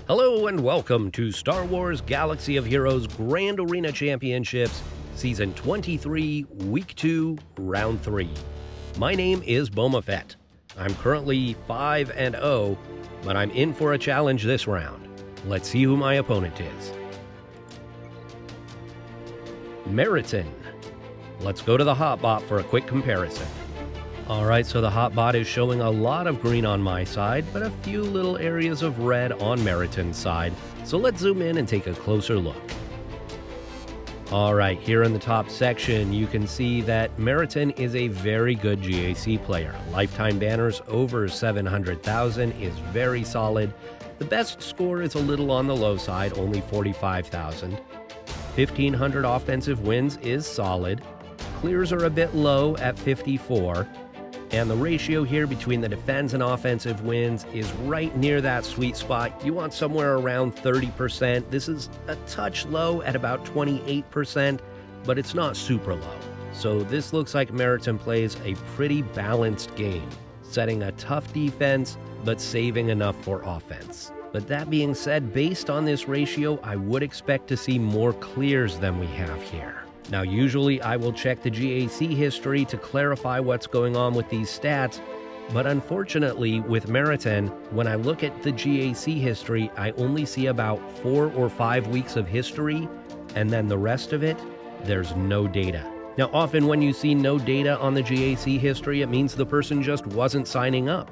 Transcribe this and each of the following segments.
Hello and welcome to Star Wars Galaxy of Heroes Grand Arena Championships, Season 23, Week 2, Round 3. My name is Boma Fett. I'm currently 5-0, but I'm in for a challenge this round. Let's see who my opponent is. Meritan. Let's go to the hotbot for a quick comparison. Alright, so the hotbot is showing a lot of green on my side, but a few little areas of red on Meritan's side. So let's zoom in and take a closer look. Alright, here in the top section, you can see that Meritan is a very good GAC player. Lifetime banners over 700,000 is very solid. The best score is a little on the low side, only 45,000. 1,500 offensive wins is solid. Clears are a bit low at 54. And the ratio here between the defense and offensive wins is right near that sweet spot. You want somewhere around 30%. This is a touch low at about 28%, but it's not super low. So this looks like Meritan plays a pretty balanced game, setting a tough defense, but saving enough for offense. But that being said, based on this ratio, I would expect to see more clears than we have here. Now, usually I will check the GAC history to clarify what's going on with these stats, but unfortunately with Meritan, when I look at the GAC history, I only see about 4 or 5 weeks of history, and then the rest of it, there's no data. Now, often when you see no data on the GAC history, it means the person just wasn't signing up.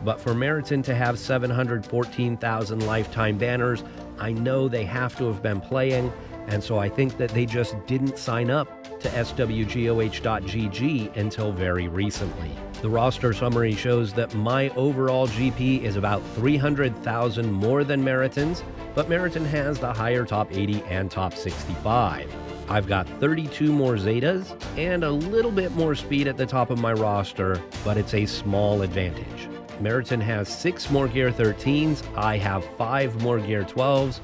But for Meritan to have 714,000 lifetime banners, I know they have to have been playing, and so I think that they just didn't sign up to SWGOH.GG until very recently. The roster summary shows that my overall GP is about 300,000 more than Meritan's, but Meritan has the higher top 80 and top 65. I've got 32 more Zetas and a little bit more speed at the top of my roster, but it's a small advantage. Meritan has 6 more Gear 13s, I have 5 more Gear 12s,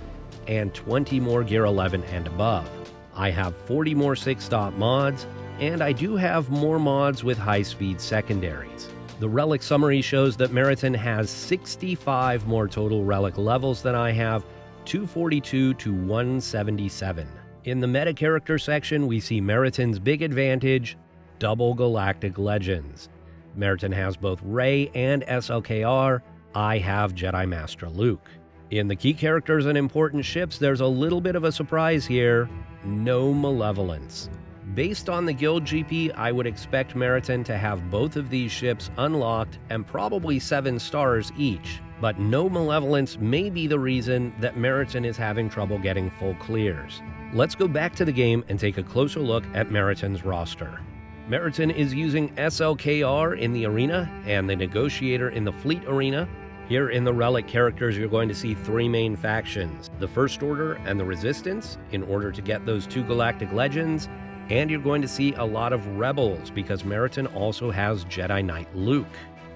and 20 more Gear 11 and above. I have 40 more 6-dot mods, and I do have more mods with high-speed secondaries. The relic summary shows that Meritan has 65 more total relic levels than I have, 242 to 177. In the meta character section, we see Meritan's big advantage, double galactic legends. Meritan has both Rey and SLKR, I have Jedi Master Luke. In the key characters and important ships, there's a little bit of a surprise here. No Malevolence. Based on the guild GP, I would expect Meritan to have both of these ships unlocked and probably 7 stars each. But no Malevolence may be the reason that Meritan is having trouble getting full clears. Let's go back to the game and take a closer look at Meritan's roster. Meritan is using SLKR in the arena and the Negotiator in the fleet arena. Here in the relic characters, you're going to see 3 main factions, the First Order and the Resistance, in order to get those 2 galactic legends, and you're going to see a lot of rebels because Meritan also has Jedi Knight Luke.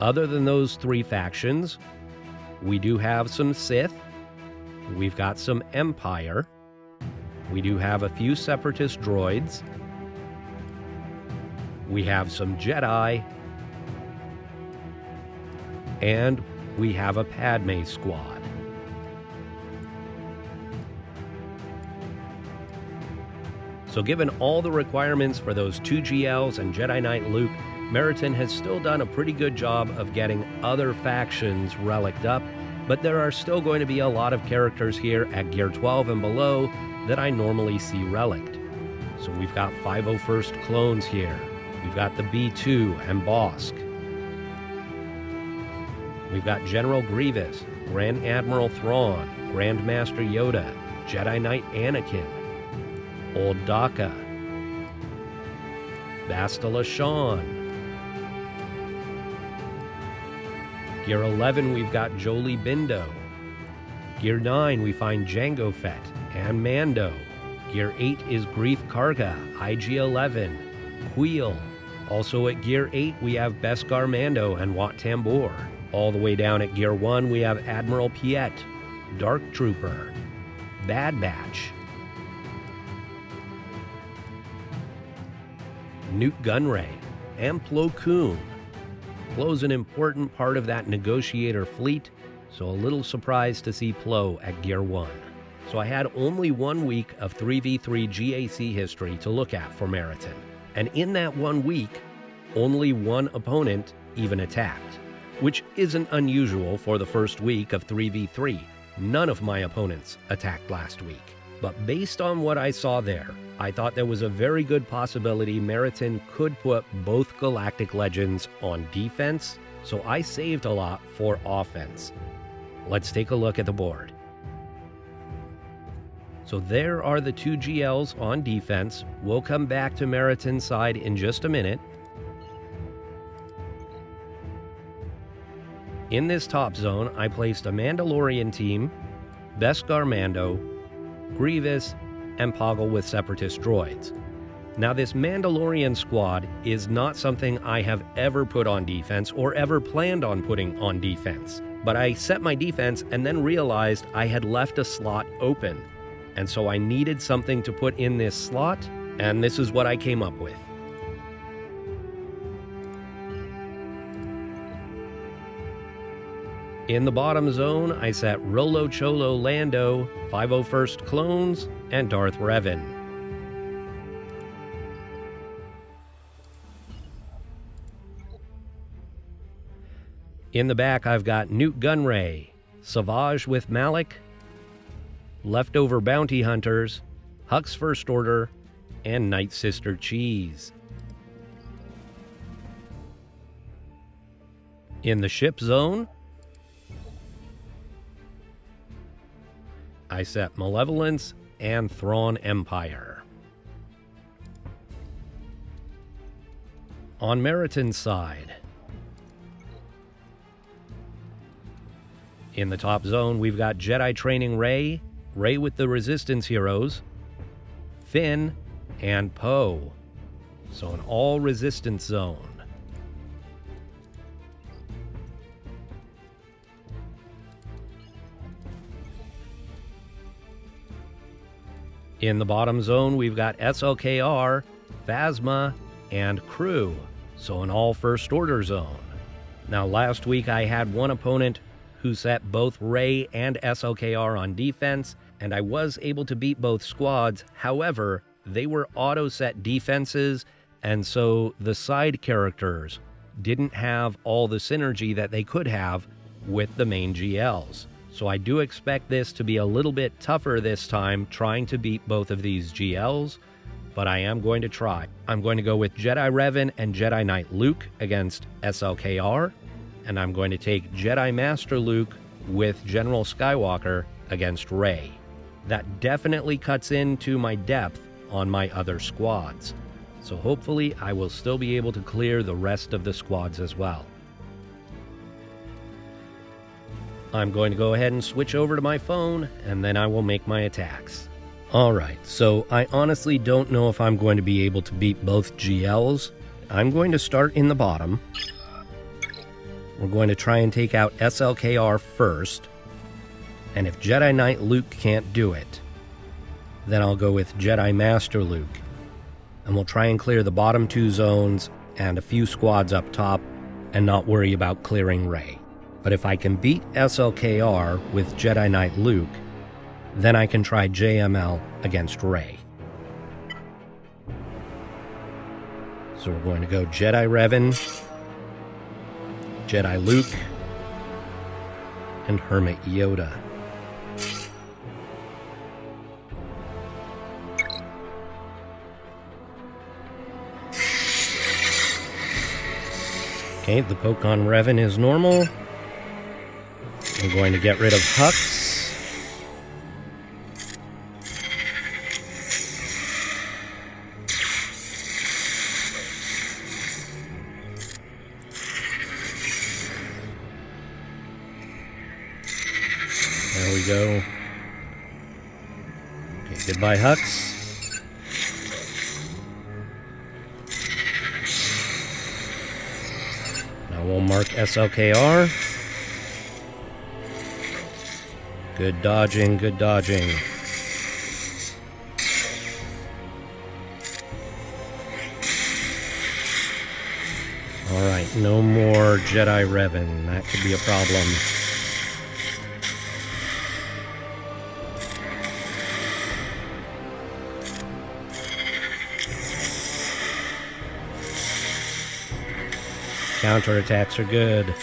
Other than those 3 factions, we do have some Sith, we've got some Empire, we do have a few Separatist droids, we have some Jedi, and we have a Padme squad. So given all the requirements for those 2 GLs and Jedi Knight Luke, Meritan has still done a pretty good job of getting other factions reliced up, but there are still going to be a lot of characters here at Gear 12 and below that I normally see reliced. So we've got 501st clones here. We've got the B2 and Bosk. We've got General Grievous, Grand Admiral Thrawn, Grand Master Yoda, Jedi Knight Anakin, Old Daka, Bastila Shan. Gear 11, we've got Jolie Bindo. Gear 9, we find Jango Fett and Mando. Gear 8 is Greef Karga, IG-11, Queel. Also at Gear 8, we have Beskar Mando and Wat Tambor. All the way down at Gear 1, we have Admiral Piet, Dark Trooper, Bad Batch, Nute Gunray, and Plo Koon. Plo's an important part of that Negotiator fleet, so a little surprised to see Plo at Gear 1. So I had only 1 week of 3v3 GAC history to look at for Meritan. And in that 1 week, only one opponent even attacked, which isn't unusual for the first week of 3v3. None of my opponents attacked last week. But based on what I saw there, I thought there was a very good possibility Meritan could put both Galactic Legends on defense, so I saved a lot for offense. Let's take a look at the board. So there are the 2 GLs on defense. We'll come back to Meritan's side in just a minute. In this top zone, I placed a Mandalorian team, Beskar Mando, Grievous, and Poggle with Separatist droids. Now this Mandalorian squad is not something I have ever put on defense or ever planned on putting on defense. But I set my defense and then realized I had left a slot open. And so I needed something to put in this slot, and this is what I came up with. In the bottom zone, I set Rolo Cholo Lando, 501st Clones, and Darth Revan. In the back, I've got Newt Gunray, Savage with Malik, Leftover Bounty Hunters, Hux First Order, and Night Sister Cheese. In the ship zone, I set Malevolence and Thrawn Empire. On Meritan's side, in the top zone, we've got Jedi Training Rey, Rey with the Resistance Heroes, Finn, and Poe. So an all-Resistance zone. In the bottom zone, we've got SLKR, Phasma, and Crew. So an all-First Order zone. Now last week I had one opponent who set both Rey and SLKR on defense, and I was able to beat both squads. However, they were auto-set defenses, and so the side characters didn't have all the synergy that they could have with the main GLs. So I do expect this to be a little bit tougher this time, trying to beat both of these GLs, but I am going to try. I'm going to go with Jedi Revan and Jedi Knight Luke against SLKR, and I'm going to take Jedi Master Luke with General Skywalker against Rey. That definitely cuts into my depth on my other squads. So hopefully I will still be able to clear the rest of the squads as well. I'm going to go ahead and switch over to my phone, and then I will make my attacks. Alright, so I honestly don't know if I'm going to be able to beat both GLs. I'm going to start in the bottom. We're going to try and take out SLKR first. And if Jedi Knight Luke can't do it, then I'll go with Jedi Master Luke. And we'll try and clear the bottom 2 zones and a few squads up top and not worry about clearing Rey. But if I can beat SLKR with Jedi Knight Luke, then I can try JML against Rey. So we're going to go Jedi Revan, Jedi Luke, and Hermit Yoda. Okay, the poke on Revan is normal. I'm going to get rid of Hux. There we go. Okay, goodbye Hux. We'll mark SLKR. Good dodging, good dodging. Alright, no more Jedi Revan. That could be a problem. counterattacks are good.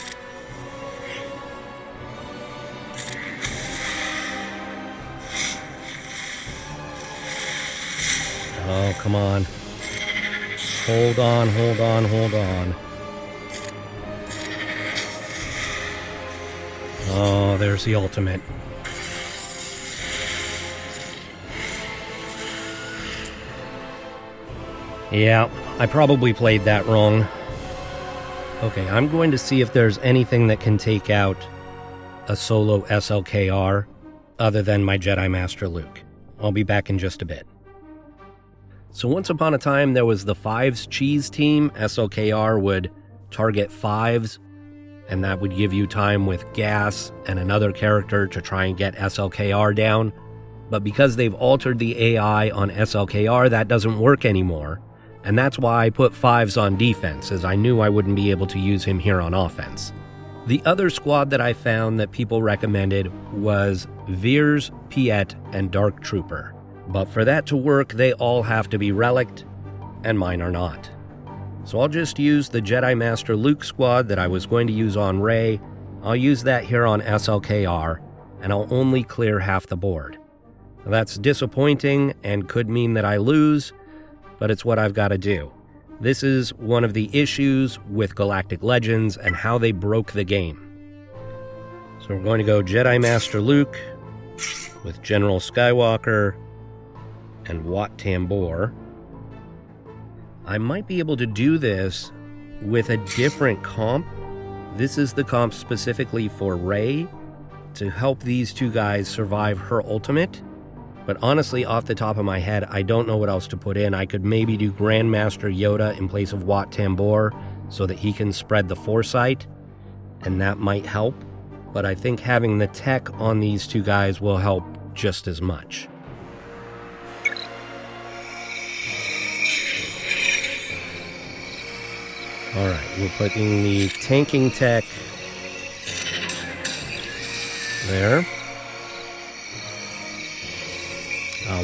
Oh, come on. Hold on, hold on, hold on. Oh, there's the ultimate. Yeah, I probably played that wrong. Okay, I'm going to see if there's anything that can take out a solo SLKR other than my Jedi Master Luke. I'll be back in just a bit. So once upon a time, there was the 5s cheese team. SLKR would target 5s, and that would give you time with Gas and another character to try and get SLKR down. But because they've altered the AI on SLKR, that doesn't work anymore. And that's why I put 5s on defense, as I knew I wouldn't be able to use him here on offense. The other squad that I found that people recommended was Veers, Piet, and Dark Trooper. But for that to work, they all have to be relicked, and mine are not. So I'll just use the Jedi Master Luke squad that I was going to use on Rey. I'll use that here on SLKR, and I'll only clear half the board. Now, that's disappointing and could mean that I lose, but it's what I've got to do. This is one of the issues with Galactic Legends and how they broke the game. So we're going to go Jedi Master Luke with General Skywalker and Wat Tambor. I might be able to do this with a different comp. This is the comp specifically for Rey to help these two guys survive her ultimate. But honestly, off the top of my head, I don't know what else to put in. I could maybe do Grandmaster Yoda in place of Wat Tambor so that he can spread the foresight, and that might help. But I think having the tech on these two guys will help just as much. Alright, we're putting the tanking tech there.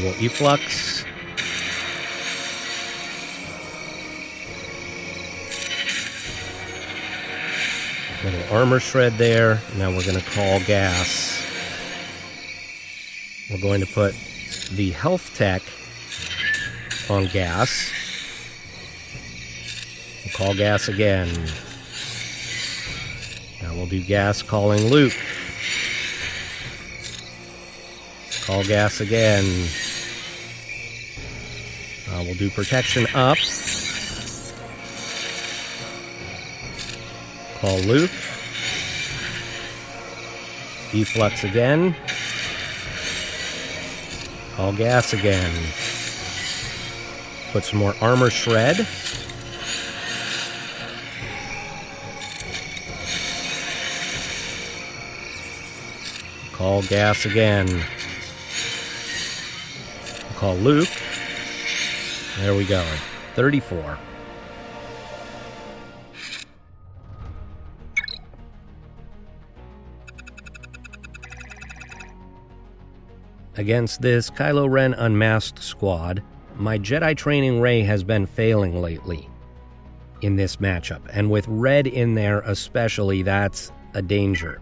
We'll efflux. Little armor shred there. Now we're going to call Gas. We're going to put the health tech on Gas. We'll call Gas again. Now we'll do Gas calling Luke. Call Gas again. We'll do protection up. Call Luke. Efflux again. Call Gas again. Put some more armor shred. Call Gas again. Call Luke. There we go. 34. Against this Kylo Ren unmasked squad, my Jedi training Rey has been failing lately in this matchup. And with red in there especially, that's a danger.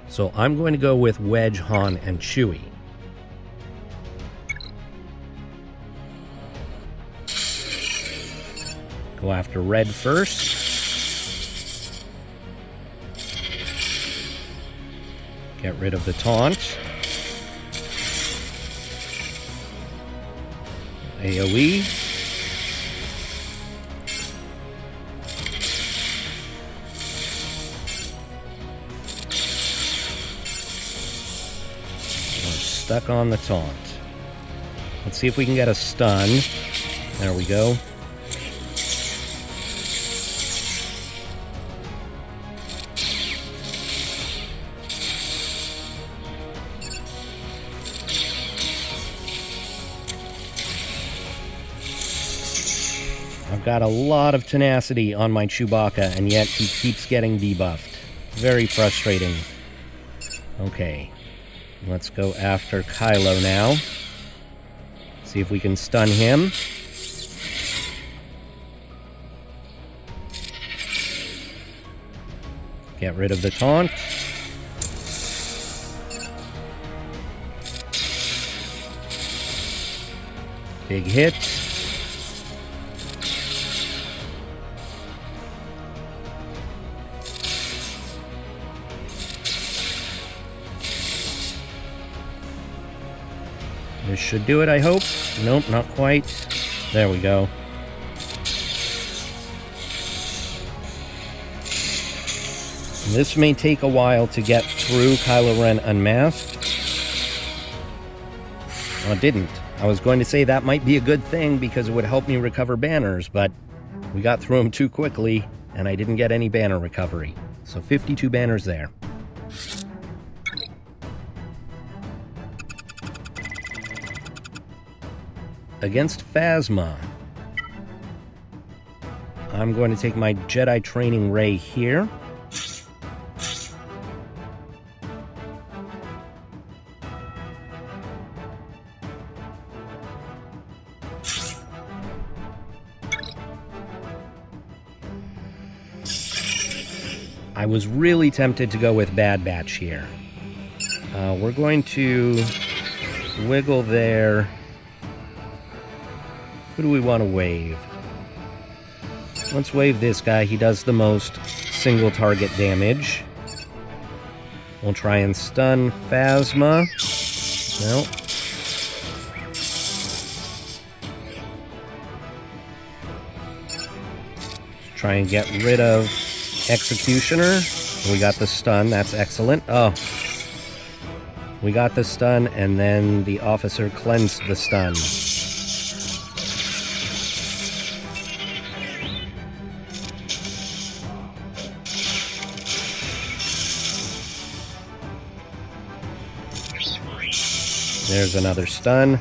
So I'm going to go with Wedge, Han, and Chewie. Go after red first. Get rid of the taunt. AoE. Stuck on the taunt. Let's see if we can get a stun. There we go. I've got a lot of tenacity on my Chewbacca, and yet he keeps getting debuffed. Very frustrating. Okay. Let's go after Kylo now. See if we can stun him. Get rid of the taunt. Big hit. This should do it, I hope. Nope, not quite. There we go. This may take a while to get through Kylo Ren unmasked. Well, it didn't. I was going to say that might be a good thing because it would help me recover banners, but we got through them too quickly, and I didn't get any banner recovery. So 52 banners there. Against Phasma, I'm going to take my Jedi Training Ray here. I was really tempted to go with Bad Batch here. We're going to wiggle there. Who do we want to wave? Let's wave this guy. He does the most single target damage. We'll try and stun Phasma. No. Let's try and get rid of Executioner. We got the stun. That's excellent. Oh. We got the stun, and then the officer cleansed the stun. There's another stun.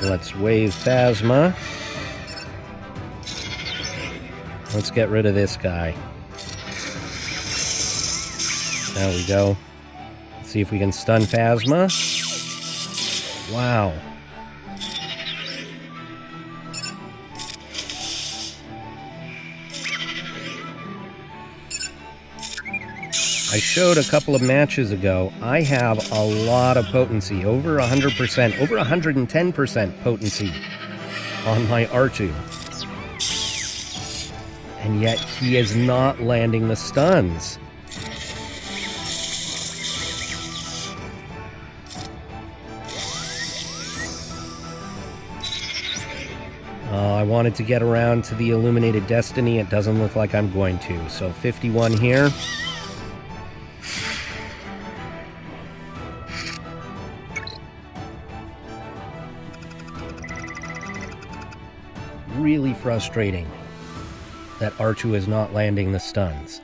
Let's wave Phasma. Let's get rid of this guy. There we go. Let's see if we can stun Phasma. Wow. I showed a couple of matches ago, I have a lot of potency, over 100%, over 110% potency on my R2. And yet he is not landing the stuns. I wanted to get around to the Illuminated Destiny. It doesn't look like I'm going to. So 51 here. Really frustrating that R2 is not landing the stuns.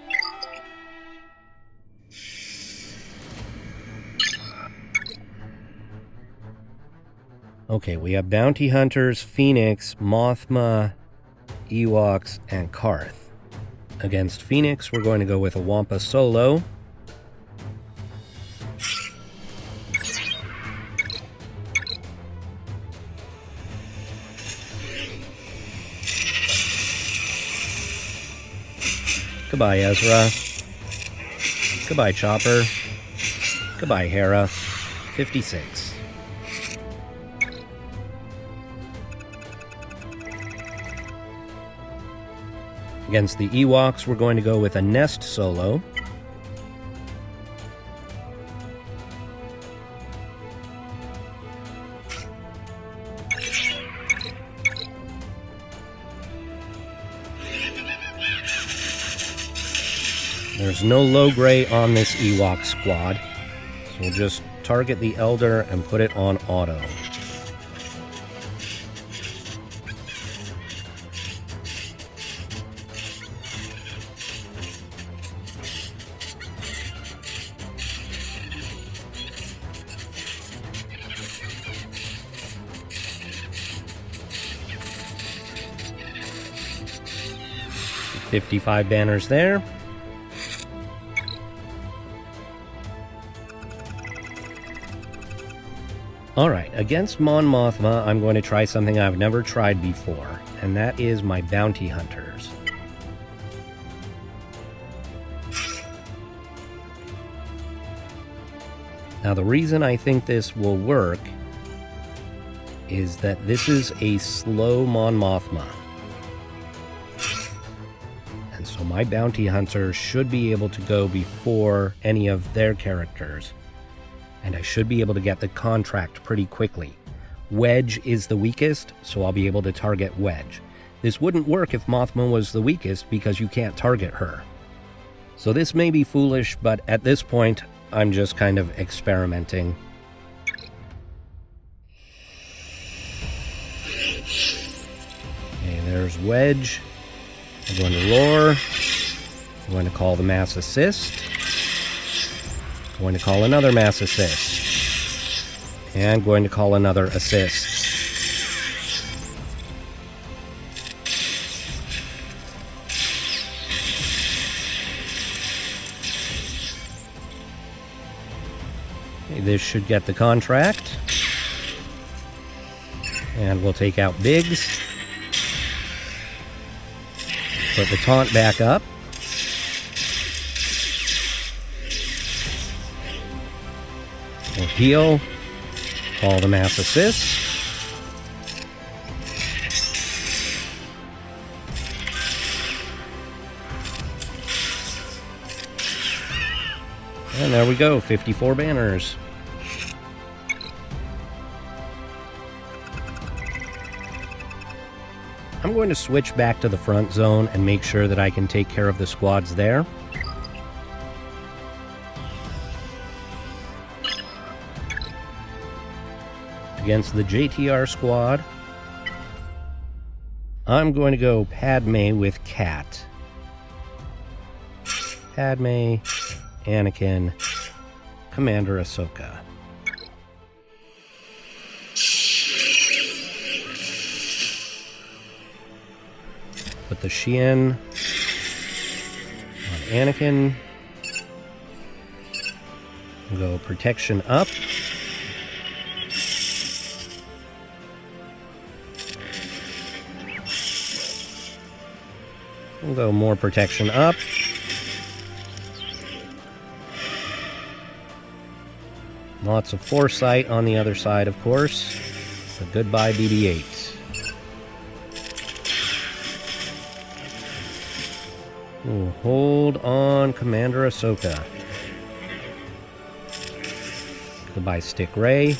Okay, we have Bounty Hunters, Phoenix, Mothma, Ewoks, and Karth. Against Phoenix, we're going to go with a Wampa Solo. Goodbye, Ezra. Goodbye, Chopper. Goodbye, Hera. 56. Against the Ewoks, we're going to go with a Nest Solo. There's no low gray on this Ewok squad, so we'll just target the Elder and put it on auto. $55 banners there. Alright, against Mon Mothma, I'm going to try something I've never tried before, and that is my bounty hunters. Now, the reason I think this will work is that this is a slow Mon Mothma. And so my bounty hunter should be able to go before any of their characters. And I should be able to get the contract pretty quickly. Wedge is the weakest, so I'll be able to target Wedge. This wouldn't work if Mothma was the weakest because you can't target her. So this may be foolish, but at this point, I'm just kind of experimenting. Okay, there's Wedge. I'm going to roar. I'm going to call the mass assist. I'm going to call another mass assist. And going to call another assist. Okay, this should get the contract. And we'll take out Biggs. Put the taunt back up. We'll heal. Call the mass assist. And there we go, 54 banners. I'm going to switch back to the front zone and make sure that I can take care of the squads there. Against the JTR squad, I'm going to go Padme with Cat. Padme, Anakin, Commander Ahsoka. Put the Xian on Anakin. Go protection up. We'll go more protection up. Lots of foresight on the other side, of course. So goodbye, BB-8. Ooh, hold on, Commander Ahsoka. Goodbye, Stick Ray.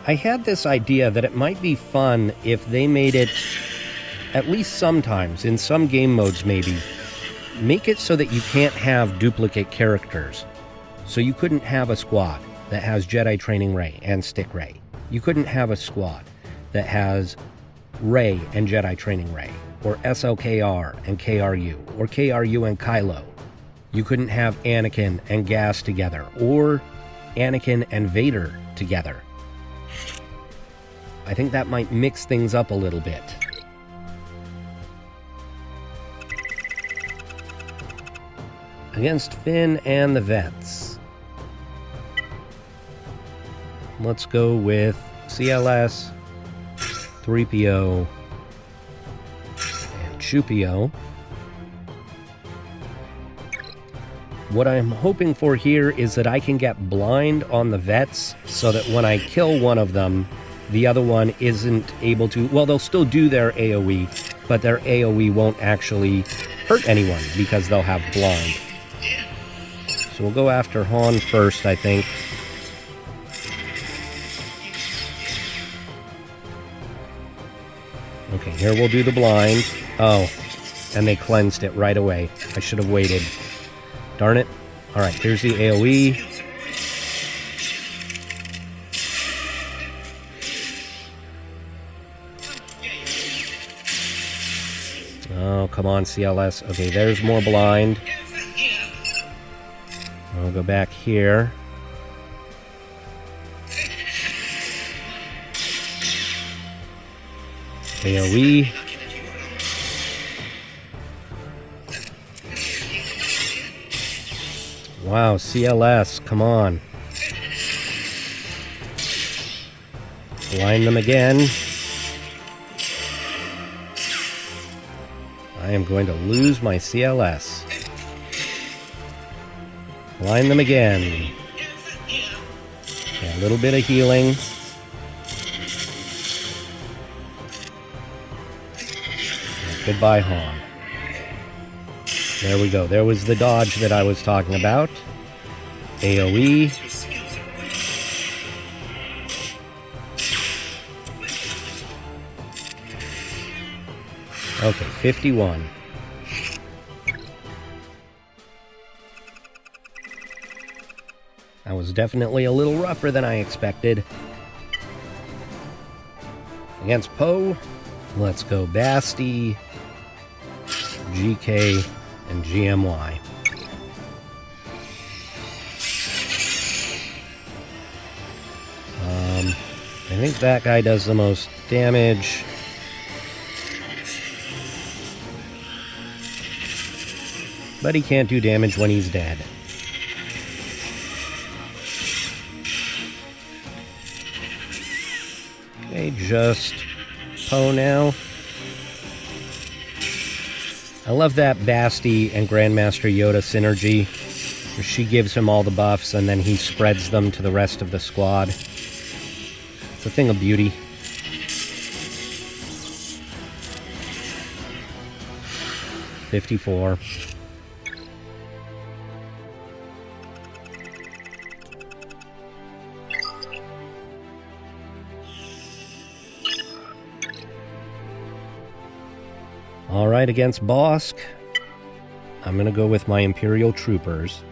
I had this idea that it might be fun if they made it, at least sometimes, in some game modes maybe, make it so that you can't have duplicate characters. So you couldn't have a squad that has Jedi Training Rey and Stick Ray. You couldn't have a squad that has Rey and Jedi Training Rey, or SLKR and KRU, or KRU and Kylo. You couldn't have Anakin and Gas together, or Anakin and Vader together. I think that might mix things up a little bit. Against Finn and the Vets, let's go with CLS, 3PO, and Chupio. What I'm hoping for here is that I can get blind on the Vets so that when I kill one of them, the other one isn't able to... Well, they'll still do their AoE, but their AoE won't actually hurt anyone because they'll have blind. So we'll go after Han first, I think. Okay, here we'll do the blind. Oh, and they cleansed it right away. I should have waited. Darn it. Alright, here's the AoE. Oh, come on, CLS. Okay, there's more blind. I'll go back here. AoE. Wow, CLS, come on. Blind them again. I am going to lose my CLS. Blind them again. Okay, a little bit of healing. Goodbye, Han. There we go. There was the dodge that I was talking about. AoE. Okay, 51. That was definitely a little rougher than I expected. Against Poe, let's go Basti, GK, and GMY. I think that guy does the most damage. But he can't do damage when he's dead. Okay, just Poe now. I love that Basti and Grandmaster Yoda synergy. She gives him all the buffs and then he spreads them to the rest of the squad. It's a thing of beauty. $54. Alright, against Bosk, I'm going to go with my Imperial Troopers.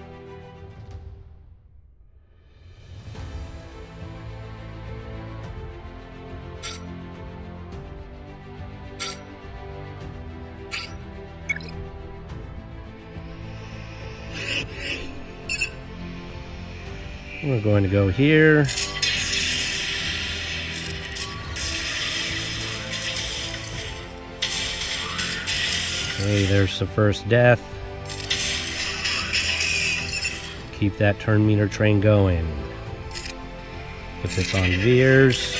We're going to go here. Okay, there's the first death. Keep that turn meter train going. Put this on Veers.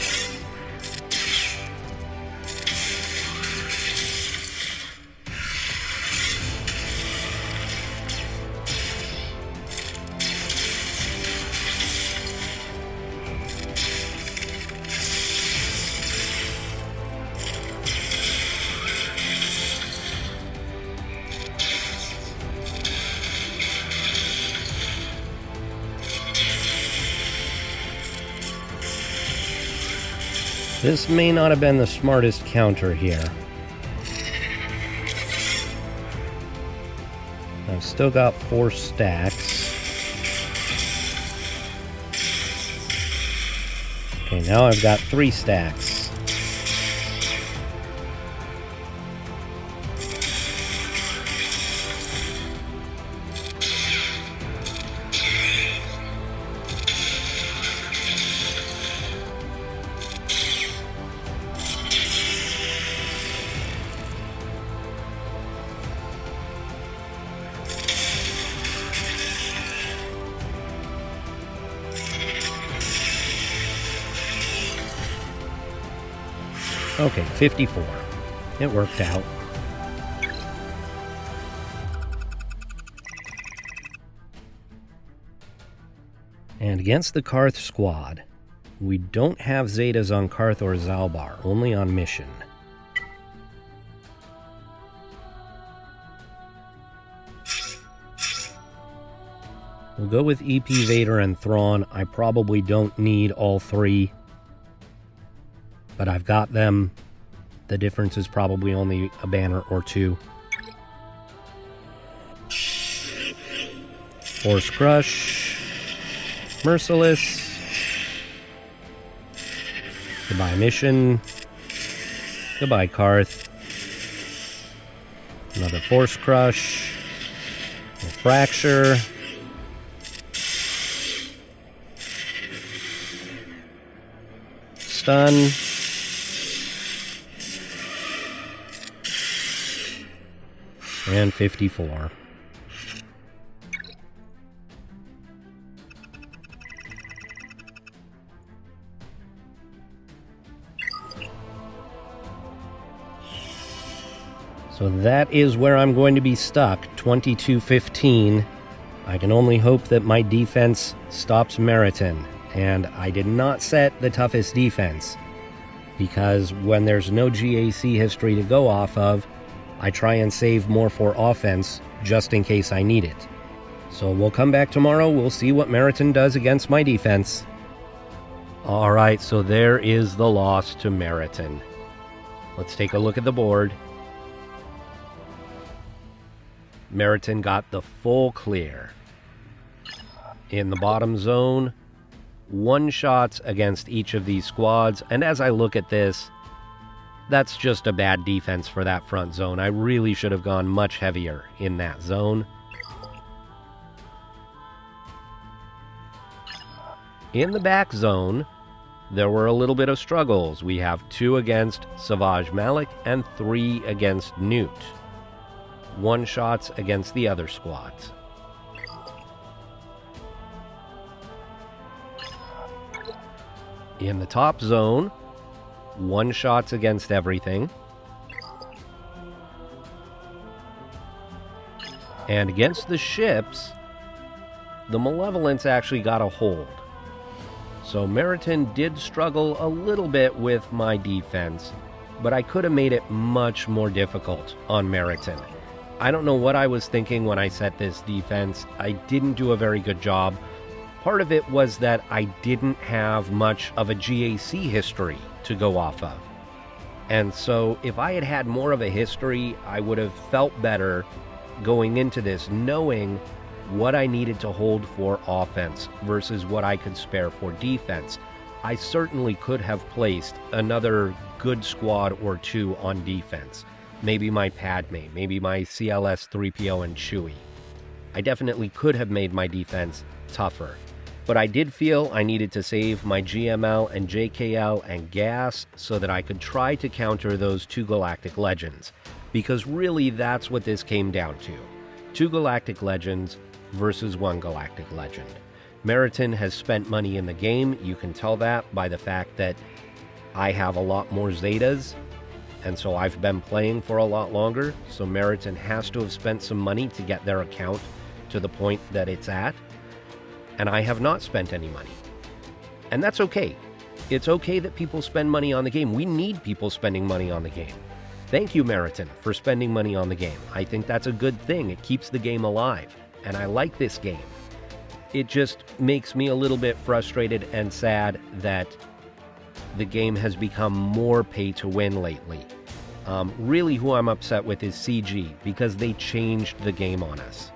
This may not have been the smartest counter here. I've still got 4 stacks. Okay, now I've got 3 stacks. Okay, 54. It worked out. And against the Karth squad, we don't have Zetas on Karth or Zalbar, only on mission. We'll go with EP, Vader, and Thrawn. I probably don't need all 3. But I've got them. The difference is probably only a banner or 2. Force Crush. Merciless. Goodbye Mission. Goodbye Karth. Another Force Crush. A Fracture. Stun. And 54. So that is where I'm going to be stuck, 22-15. I can only hope that my defense stops Meritan. And I did not set the toughest defense, because when there's no GAC history to go off of, I try and save more for offense just in case I need it. So we'll come back tomorrow, we'll see what Meritan does against my defense. Alright, so there is the loss to Meritan. Let's take a look at the board. Meritan got the full clear. In the bottom zone, one-shots against each of these squads, and as I look at this, that's just a bad defense for that front zone. I really should have gone much heavier in that zone. In the back zone, there were a little bit of struggles. We have 2 against Savage Malik and 3 against Newt. One-shots against the other squads. In the top zone, one-shots against everything. And against the ships, the Malevolence actually got a hold. So Meritan did struggle a little bit with my defense, but I could have made it much more difficult on Meritan. I don't know what I was thinking when I set this defense. I didn't do a very good job. Part of it was that I didn't have much of a GAC history to go off of. And so if I had had more of a history, I would have felt better going into this, knowing what I needed to hold for offense versus what I could spare for defense. I certainly could have placed another good squad or 2 on defense. Maybe my Padme, maybe my CLS 3PO and Chewie. I definitely could have made my defense tougher. But I did feel I needed to save my GML and JKL and gas so that I could try to counter those 2 Galactic Legends. Because really that's what this came down to. 2 Galactic Legends versus 1 Galactic Legend. Meritan has spent money in the game. You can tell that by the fact that I have a lot more Zetas, and so I've been playing for a lot longer. So Meritan has to have spent some money to get their account to the point that it's at. And I have not spent any money. And that's okay. It's okay that people spend money on the game. We need people spending money on the game. Thank you, Meritan, for spending money on the game. I think that's a good thing. It keeps the game alive. And I like this game. It just makes me a little bit frustrated and sad that the game has become more pay to win lately. Really who I'm upset with is CG, because they changed the game on us.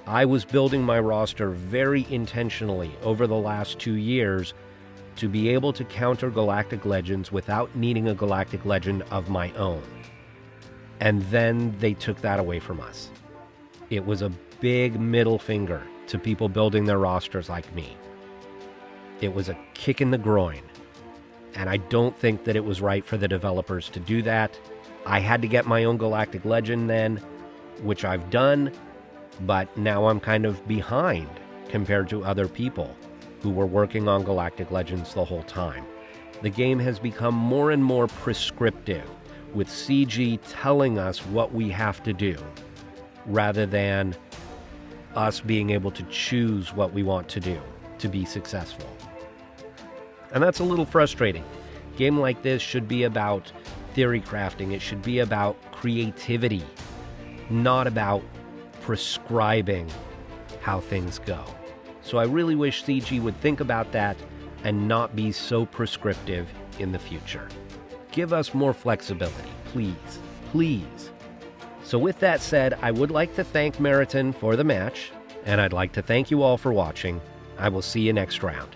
I was building my roster very intentionally over the last 2 years to be able to counter Galactic Legends without needing a Galactic Legend of my own. And then they took that away from us. It was a big middle finger to people building their rosters like me. It was a kick in the groin. And I don't think that it was right for the developers to do that. I had to get my own Galactic Legend then, which I've done. But now I'm kind of behind compared to other people who were working on Galactic Legends the whole time. The game has become more and more prescriptive, with CG telling us what we have to do, rather than us being able to choose what we want to do to be successful. And that's a little frustrating. A game like this should be about theory crafting. It should be about creativity, not about prescribing how things go. So I really wish CG would think about that and not be so prescriptive in the future. Give us more flexibility, please, please. So with that said, I would like to thank Meritan for the match, and I'd like to thank you all for watching. I will see you next round.